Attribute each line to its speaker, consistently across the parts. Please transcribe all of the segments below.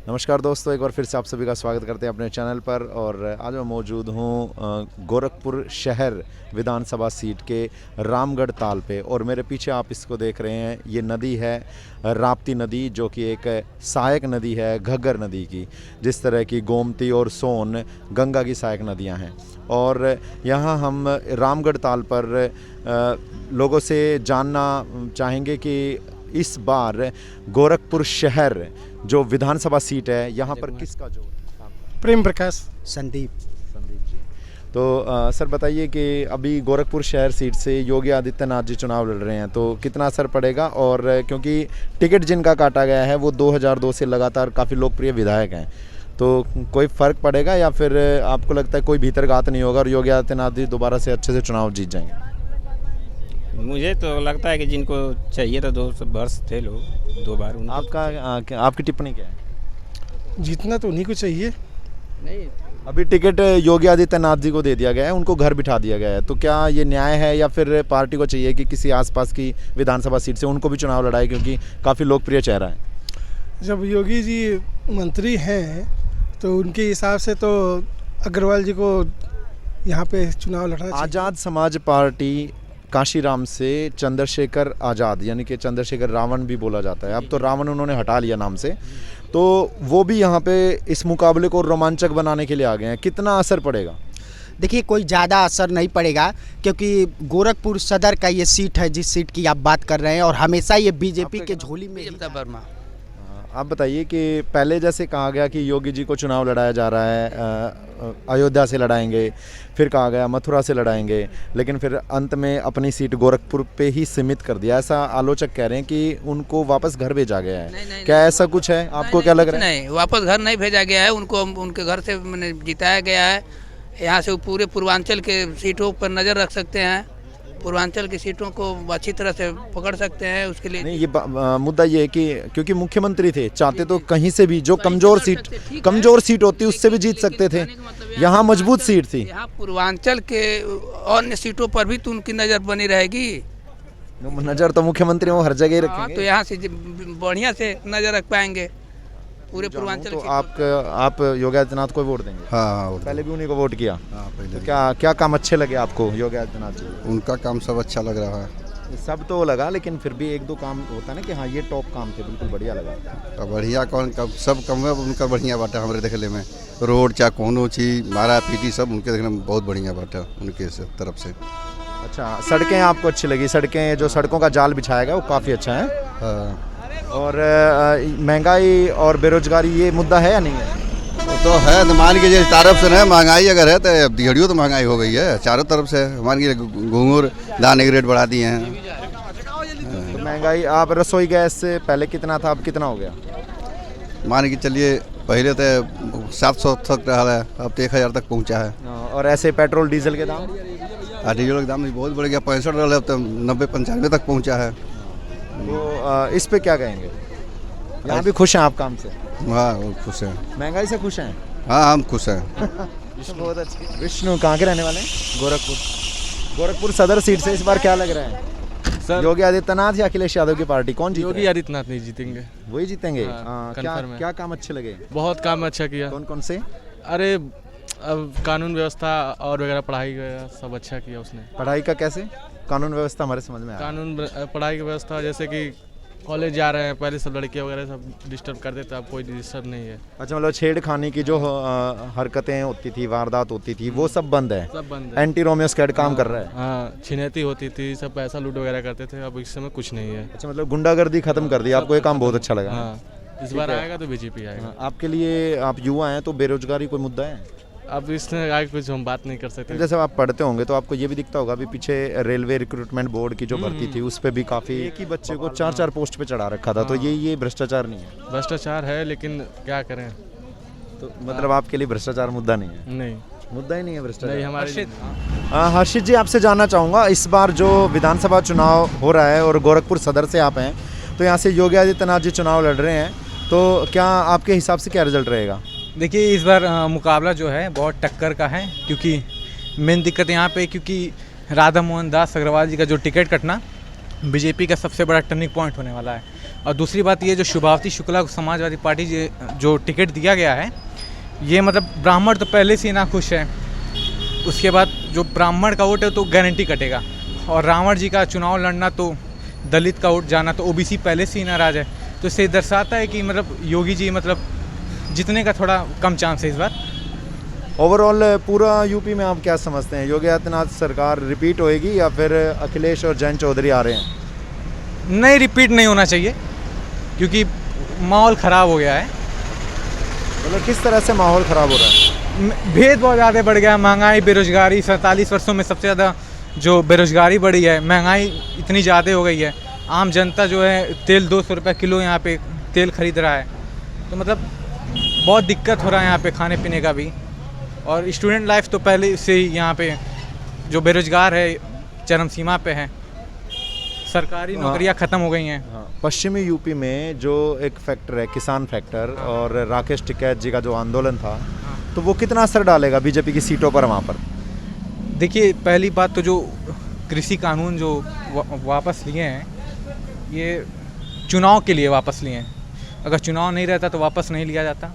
Speaker 1: नमस्कार दोस्तों, एक बार फिर से आप सभी का स्वागत करते हैं अपने चैनल पर। और आज मैं मौजूद हूँ गोरखपुर शहर विधानसभा सीट के रामगढ़ ताल पे। और मेरे पीछे आप इसको देख रहे हैं, ये नदी है राप्ती नदी, जो कि एक सहायक नदी है घग्गर नदी की। जिस तरह की गोमती और सोन गंगा की सहायक नदियाँ हैं। और यहाँ हम रामगढ़ ताल पर लोगों से जानना चाहेंगे कि इस बार गोरखपुर शहर जो विधानसभा सीट है, यहाँ पर किसका जोर है?
Speaker 2: प्रेम प्रकाश।
Speaker 1: संदीप जी। तो सर बताइए कि अभी गोरखपुर शहर सीट से योगी आदित्यनाथ जी चुनाव लड़ रहे हैं, तो कितना असर पड़ेगा? और क्योंकि टिकट जिनका काटा गया है वो 2002 से लगातार काफ़ी लोकप्रिय विधायक हैं, तो कोई फ़र्क पड़ेगा या फिर आपको लगता है कोई भीतरघात नहीं होगा और योगी आदित्यनाथ जी दोबारा से अच्छे से चुनाव जीत जाएंगे?
Speaker 3: मुझे तो लगता है कि जिनको चाहिए था 2 वर्ष थे लोग 2 बार।
Speaker 1: आपकी टिप्पणी क्या है?
Speaker 2: जीतना तो उन्हीं को चाहिए।
Speaker 3: नहीं,
Speaker 1: अभी टिकट योगी आदित्यनाथ जी को दे दिया गया है, उनको घर बिठा दिया गया है, तो क्या ये न्याय है या फिर पार्टी को चाहिए कि किसी आसपास की विधानसभा सीट से उनको भी चुनाव लड़ाए, क्योंकि काफ़ी लोकप्रिय चेहरा है?
Speaker 2: जब योगी जी मंत्री हैं तो उनके हिसाब से तो अग्रवाल जी को यहाँ पे चुनाव लड़ना चाहिए।
Speaker 1: आज़ाद समाज पार्टी काशीराम से चंद्रशेखर आज़ाद, यानी कि चंद्रशेखर रावण भी बोला जाता है, अब तो रावण उन्होंने हटा लिया नाम से, तो वो भी यहाँ पे इस मुकाबले को रोमांचक बनाने के लिए आ गए हैं। कितना असर पड़ेगा?
Speaker 4: देखिए, कोई ज़्यादा असर नहीं पड़ेगा, क्योंकि गोरखपुर सदर का ये सीट है जिस सीट की आप बात कर रहे हैं, और हमेशा ये बीजेपी के झोली में ही
Speaker 3: वर्मा।
Speaker 1: आप बताइए कि पहले जैसे कहा गया कि योगी जी को चुनाव लड़ाया जा रहा है, अयोध्या से लड़ाएंगे, फिर कहा गया मथुरा से लड़ाएंगे, लेकिन फिर अंत में अपनी सीट गोरखपुर पे ही सीमित कर दिया। ऐसा आलोचक कह रहे हैं कि उनको वापस घर भेजा गया है।
Speaker 3: नहीं,
Speaker 1: क्या ऐसा कुछ है? आपको क्या लग रहा है?
Speaker 3: नहीं, वापस घर नहीं भेजा गया है, उनको उनके घर से मैंने जिताया गया है। यहाँ से पूरे पूर्वांचल के सीटों पर नज़र रख सकते हैं, पूर्वांचल की सीटों को अच्छी तरह से पकड़ सकते हैं। उसके लिए
Speaker 1: नहीं, ये मुद्दा ये है कि क्योंकि मुख्यमंत्री थे, चाहते तो कहीं से भी जो कमजोर सीट होती उससे भी जीत सकते थे। यहाँ मजबूत सीट थी।
Speaker 3: यहाँ पूर्वांचल के अन्य सीटों पर भी तो उनकी नज़र बनी रहेगी।
Speaker 1: नज़र तो मुख्यमंत्री वो हर जगह ही
Speaker 3: हाँ,
Speaker 1: रखेंगे।
Speaker 3: तो यहाँ से बढ़िया से नज़र रख पाएंगे पूरे पूर्वांचल
Speaker 1: तो
Speaker 3: की।
Speaker 1: आप योगी आदित्यनाथ को वोट देंगे?
Speaker 5: हाँ,
Speaker 1: पहले भी उन्हीं को वोट किया।
Speaker 5: हाँ, पहले
Speaker 1: तो क्या काम अच्छे लगे आपको योगी आदित्यनाथ जी?
Speaker 5: उनका काम सब अच्छा लग रहा है।
Speaker 1: सब तो लगा, लेकिन फिर भी 1-2 काम होता है ना कि हाँ ये टॉप काम थे, बिल्कुल बढ़िया लगा।
Speaker 5: अब बढ़िया कौन कब सब कम है उनका बढ़िया बात है हमारे देखने में। रोड चाहे कोनो चीज मारा पीटी सब उनके देखने में बहुत बढ़िया बात है उनके तरफ से।
Speaker 1: अच्छा, सड़कें आपको अच्छी लगी? सड़कें, जो सड़कों का जाल बिछाया गया वो काफ़ी अच्छा है।
Speaker 5: हाँ।
Speaker 1: और महंगाई और बेरोजगारी ये मुद्दा है या नहीं है?
Speaker 5: वो तो है, तो मान के तरफ से ना महंगाई अगर है तो दिहाड़ियों तो महंगाई हो गई है चारों तरफ से। मान के घूंघर दाने के रेट बढ़ा दिए हैं।
Speaker 1: तो महंगाई, आप रसोई गैस से पहले कितना था, अब कितना हो गया?
Speaker 5: मान के चलिए पहले तो 700 तक रहा है, अब तो 1000 तक पहुँचा है।
Speaker 1: और ऐसे पेट्रोल डीजल के दाम?
Speaker 5: डीजल का दाम भी बहुत बढ़ गया, 65 रहा है, अब तो 90-95 तक पहुँचा है।
Speaker 1: तो इस पे क्या कहेंगे? यहाँ भी खुश हैं आप काम से?
Speaker 5: हाँ, वो खुश हैं।
Speaker 1: महंगाई से खुश हैं?
Speaker 5: हाँ, हम खुश हैं।
Speaker 1: बहुत अच्छी। विष्णु कहाँ के रहने वाले हैं? गोरखपुर सदर सीट से इस बार क्या लग रहा है
Speaker 6: सर?
Speaker 1: योगी आदित्यनाथ या अखिलेश यादव की पार्टी, कौन जीत
Speaker 6: योगी आदित्यनाथ नहीं जीतेंगे।
Speaker 1: वही जीतेंगे?
Speaker 6: हाँ,
Speaker 1: क्या काम अच्छे लगे?
Speaker 6: बहुत काम अच्छा किया।
Speaker 1: कौन कौन से?
Speaker 6: अरे अब कानून व्यवस्था और वगैरह पढ़ाई वगैरह सब अच्छा किया उसने।
Speaker 1: पढ़ाई का कैसे? कानून व्यवस्था हमारे समझ में आया।
Speaker 6: पढ़ाई की व्यवस्था, जैसे कि कॉलेज जा रहे हैं, पहले सब लड़कियां वगैरह सब डिस्टर्ब करते थे, अब कोई डिस्टर्ब नहीं है।
Speaker 1: अच्छा, मतलब छेड़खानी की जो हरकतें होती थी, वारदात होती थी, वो सब बंद है?
Speaker 6: सब बंद है।
Speaker 1: एंटी रोमियो स्क्वाड काम कर रहा है?
Speaker 6: हाँ, छिनैती होती थी, सब पैसा लूट वगैरह करते थे, अब इस समय कुछ नहीं है।
Speaker 1: अच्छा, मतलब गुंडागर्दी खत्म कर दी। आपको ये काम बहुत अच्छा लगा?
Speaker 6: हाँ, इस बार आएगा तो बीजेपी आएगा।
Speaker 1: आपके लिए, आप युवा हैं तो बेरोजगारी कोई मुद्दा है?
Speaker 6: अब इसमें आगे कुछ हम बात नहीं कर सकते।
Speaker 1: जैसे आप पढ़ते होंगे तो आपको ये भी दिखता होगा, अभी पीछे रेलवे रिक्रूटमेंट बोर्ड की जो भर्ती थी उस पे भी काफ़ी, एक ही बच्चे को 4-4 पोस्ट पे चढ़ा रखा था, तो ये भ्रष्टाचार नहीं है?
Speaker 6: भ्रष्टाचार है, लेकिन क्या करें।
Speaker 1: तो मतलब आपके लिए भ्रष्टाचार मुद्दा नहीं है?
Speaker 6: नहीं,
Speaker 1: मुद्दा ही नहीं है भ्रष्टाचार?
Speaker 6: नहीं हमारे।
Speaker 1: हर्षित जी, आपसे जानना चाहूँगा, इस बार जो विधानसभा चुनाव हो रहा है और गोरखपुर सदर से आप हैं, तो यहाँ से योगी आदित्यनाथ जी चुनाव लड़ रहे हैं, तो क्या आपके हिसाब से क्या रिजल्ट रहेगा?
Speaker 7: देखिए, इस बार मुकाबला जो है बहुत टक्कर का है, क्योंकि मेन दिक्कत यहाँ पे, क्योंकि राधा मोहन दास अग्रवाल जी का जो टिकट कटना बीजेपी का सबसे बड़ा टर्निंग पॉइंट होने वाला है। और दूसरी बात ये जो शुभावती शुक्ला को समाजवादी पार्टी जो टिकट दिया गया है, ये मतलब ब्राह्मण तो पहले से ही ना खुश है, उसके बाद जो ब्राह्मण का वोट है तो गारंटी कटेगा, और रावण जी का चुनाव लड़ना तो दलित का वोट जाना तो ओबीसी पहले से ही नाराज़ है। तो इससे दर्शाता है कि मतलब योगी जी मतलब जीतने का थोड़ा कम चांस है इस बार।
Speaker 1: ओवरऑल पूरा यूपी में आप क्या समझते हैं, योगी आदित्यनाथ सरकार रिपीट होएगी या फिर अखिलेश और जयंत चौधरी आ रहे हैं?
Speaker 7: नहीं, रिपीट नहीं होना चाहिए क्योंकि माहौल ख़राब हो गया है।
Speaker 1: मतलब किस तरह से माहौल ख़राब हो रहा है?
Speaker 7: भेद बहुत ज़्यादा बढ़ गया, महंगाई, बेरोजगारी। 47 वर्षों में सबसे ज़्यादा जो बेरोजगारी बढ़ी है, महंगाई इतनी ज़्यादा हो गई है। आम जनता जो है तेल 200 रुपये किलो यहाँ पे तेल खरीद रहा है, तो मतलब बहुत दिक्कत हो रहा है यहाँ पे खाने पीने का भी। और स्टूडेंट लाइफ तो पहले से ही यहाँ पे जो बेरोजगार है चरम सीमा पे है, सरकारी नौकरियाँ ख़त्म हो गई हैं।
Speaker 1: पश्चिमी यूपी में जो एक फैक्टर है किसान फैक्टर, और राकेश टिकैत जी का जो आंदोलन था, तो वो कितना असर डालेगा बीजेपी की सीटों पर वहाँ पर?
Speaker 7: देखिए, पहली बात तो जो कृषि कानून जो वापस लिए हैं, ये चुनाव के लिए वापस लिए हैं। अगर चुनाव नहीं रहता तो वापस नहीं लिया जाता।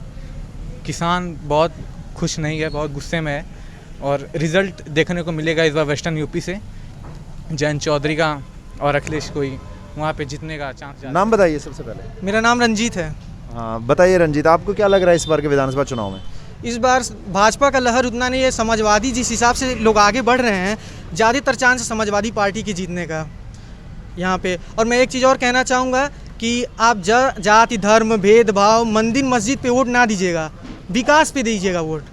Speaker 7: किसान बहुत खुश नहीं है, बहुत गुस्से में है, और रिज़ल्ट देखने को मिलेगा इस बार वेस्टर्न यूपी से जयंत चौधरी का और अखिलेश को ही वहाँ पे जीतने का चांस।
Speaker 1: नाम बताइए सबसे पहले।
Speaker 8: मेरा नाम रंजीत है।
Speaker 1: हाँ बताइए रंजीत, आपको क्या लग रहा है इस बार के विधानसभा चुनाव में?
Speaker 8: इस बार भाजपा का लहर उतना नहीं है, समाजवादी जिस हिसाब से लोग आगे बढ़ रहे हैं, ज़्यादातर चांस है समाजवादी पार्टी के जीतने का यहाँ पे। और मैं एक चीज़ और कहना चाहूँगा कि आप जाति धर्म भेदभाव मंदिर मस्जिद पे वोट ना दीजिएगा, विकास पे दीजिएगा वोट,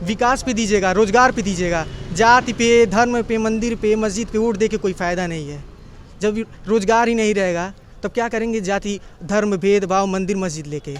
Speaker 8: विकास पे दीजिएगा, रोजगार पे दीजिएगा। जाति पे, धर्म पे, मंदिर पे, मस्जिद पे वोट दे के कोई फ़ायदा नहीं है। जब रोजगार ही नहीं रहेगा तब क्या करेंगे जाति धर्म भेदभाव मंदिर मस्जिद लेके।